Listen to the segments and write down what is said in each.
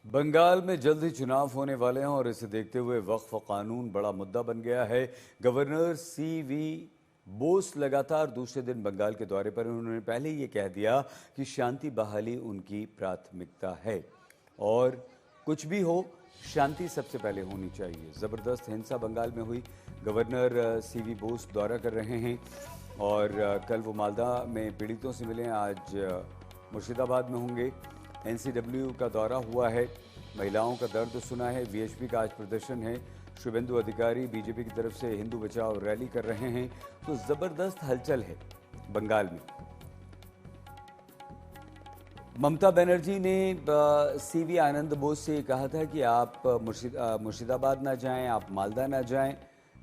बंगाल में जल्द ही चुनाव होने वाले हैं और इसे देखते हुए वक्फ कानून बड़ा मुद्दा बन गया है। गवर्नर सीवी बोस लगातार दूसरे दिन बंगाल के दौरे पर। उन्होंने पहले ही ये कह दिया कि शांति बहाली उनकी प्राथमिकता है और कुछ भी हो शांति सबसे पहले होनी चाहिए। ज़बरदस्त हिंसा बंगाल में हुई। गवर्नर सीवी बोस दौरा कर रहे हैं और कल वो मालदा में पीड़ितों से मिले, आज मुर्शिदाबाद में होंगे। एनसीडब्ल्यू का दौरा हुआ है, महिलाओं का दर्द सुना है। वीएचपी का आज प्रदर्शन है। शुभेंदु अधिकारी बीजेपी की तरफ से हिंदू बचाओ रैली कर रहे हैं। तो जबरदस्त हलचल है बंगाल में। ममता बनर्जी ने सीवी आनंद बोस से कहा था कि आप मुर्शिदाबाद ना जाएं, आप मालदा ना जाएं,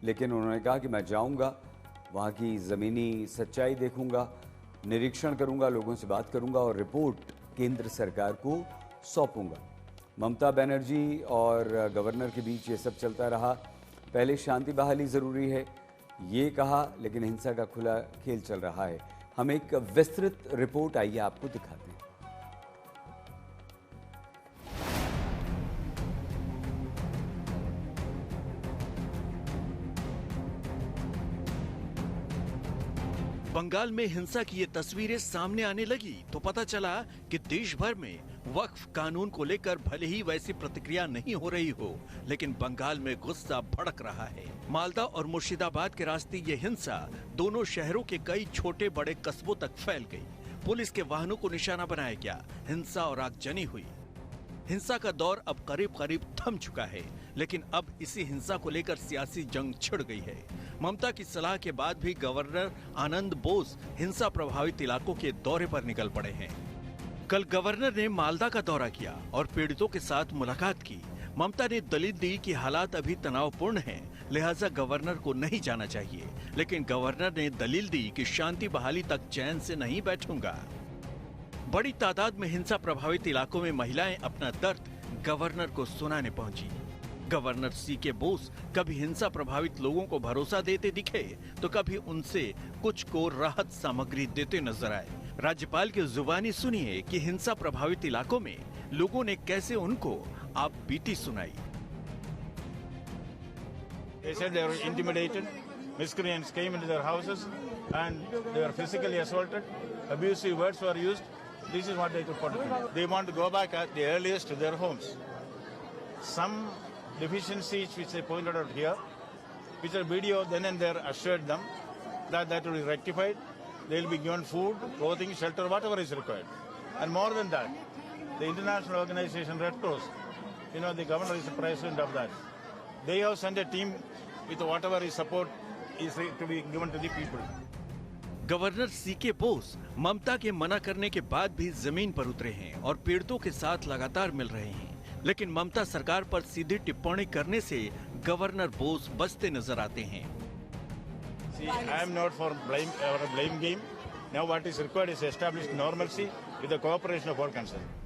लेकिन उन्होंने कहा कि मैं जाऊंगा, वहां की ज़मीनी सच्चाई देखूंगा, निरीक्षण करूंगा, लोगों से बात करूंगा और रिपोर्ट केंद्र सरकार को सौंपूंगा। ममता बनर्जी और गवर्नर के बीच ये सब चलता रहा। पहले शांति बहाली ज़रूरी है ये कहा, लेकिन हिंसा का खुला खेल चल रहा है। हम एक विस्तृत रिपोर्ट आइए आपको दिखाते हैं। बंगाल में हिंसा की ये तस्वीरें सामने आने लगी तो पता चला कि देश भर में वक्फ कानून को लेकर भले ही वैसी प्रतिक्रिया नहीं हो रही हो, लेकिन बंगाल में गुस्सा भड़क रहा है। मालदा और मुर्शिदाबाद के रास्ते ये हिंसा दोनों शहरों के कई छोटे बड़े कस्बों तक फैल गई। पुलिस के वाहनों को निशाना बनाया गया, हिंसा और आगजनी हुई। हिंसा का दौर अब करीब करीब थम चुका है, लेकिन अब इसी हिंसा को लेकर सियासी जंग छिड़ गई है। ममता की सलाह के बाद भी गवर्नर आनंद बोस हिंसा प्रभावित इलाकों के दौरे पर निकल पड़े हैं। कल गवर्नर ने मालदा का दौरा किया और पीड़ितों के साथ मुलाकात की। ममता ने दलील दी कि हालात अभी तनावपूर्ण हैं, लिहाजा गवर्नर को नहीं जाना चाहिए, लेकिन गवर्नर ने दलील दी कि शांति बहाली तक चैन से नहीं बैठूंगा। बड़ी तादाद में हिंसा प्रभावित इलाकों में महिलाएं अपना दर्द गवर्नर को सुनाने पहुंची। गवर्नर सीके बोस कभी हिंसा प्रभावित लोगों को भरोसा देते दिखे तो कभी उनसे कुछ को राहत सामग्री देते नजर आए। राज्यपाल की जुबानी सुनिए कि हिंसा प्रभावित इलाकों में लोगों ने कैसे उनको आप बीती सुनाई। They said they were intimidated, miscreants came into their houses and they were physically assaulted, abusive words were used. This is what they reported. They want to go back at the earliest to their homes. Some deficiencies which they pointed out here, which are video then and there assured them that will be rectified. They will be given food, clothing, shelter, whatever is required. And more than that, the international organization Red Cross, the governor is the president of that. They have sent a team with whatever is support is to be given to the people. Governor CK Bose Mamata के मना करने के बाद भी जमीन पर उतरे हैं और पीड़ितों के साथ लगातार मिल रहे हैं, लेकिन ममता सरकार पर सीधी टिप्पणी करने से गवर्नर बोस बचते नजर आते हैं। See, I am not for blame game. Now what is required is establish normalcy with the cooperation of all concerned.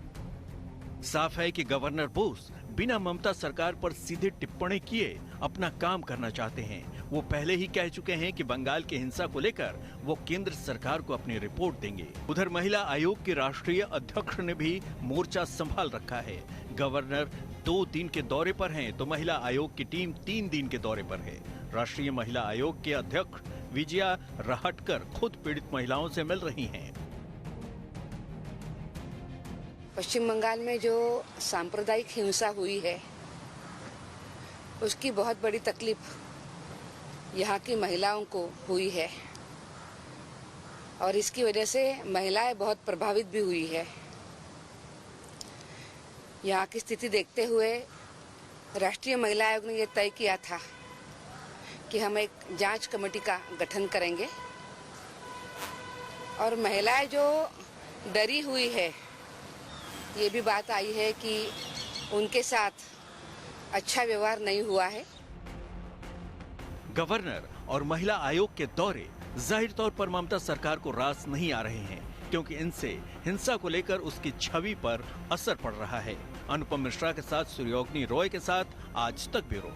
साफ है कि गवर्नर बोस बिना ममता सरकार पर सीधे टिप्पणी किए अपना काम करना चाहते हैं। वो पहले ही कह चुके हैं कि बंगाल की हिंसा को लेकर वो केंद्र सरकार को अपनी रिपोर्ट देंगे। उधर महिला आयोग के राष्ट्रीय अध्यक्ष ने भी मोर्चा संभाल रखा है। गवर्नर 2 दिन के दौरे पर हैं तो महिला आयोग की टीम 3 दिन के दौरे पर है। राष्ट्रीय महिला आयोग के अध्यक्ष विजया राहटकर खुद पीड़ित महिलाओं से मिल रही हैं। पश्चिम बंगाल में जो सांप्रदायिक हिंसा हुई है उसकी बहुत बड़ी तकलीफ यहाँ की महिलाओं को हुई है और इसकी वजह से महिलाएं बहुत प्रभावित भी हुई है। यहाँ की स्थिति देखते हुए राष्ट्रीय महिला आयोग ने यह तय किया था कि हम एक जांच कमेटी का गठन करेंगे और महिलाएं जो डरी हुई है, ये भी बात आई है कि उनके साथ अच्छा व्यवहार नहीं हुआ है। गवर्नर और महिला आयोग के दौरे जाहिर तौर पर ममता सरकार को रास नहीं आ रहे हैं, क्योंकि इनसे हिंसा को लेकर उसकी छवि पर असर पड़ रहा है। अनुपम मिश्रा के साथ सूर्योग्नि रॉय के साथ आज तक ब्यूरो।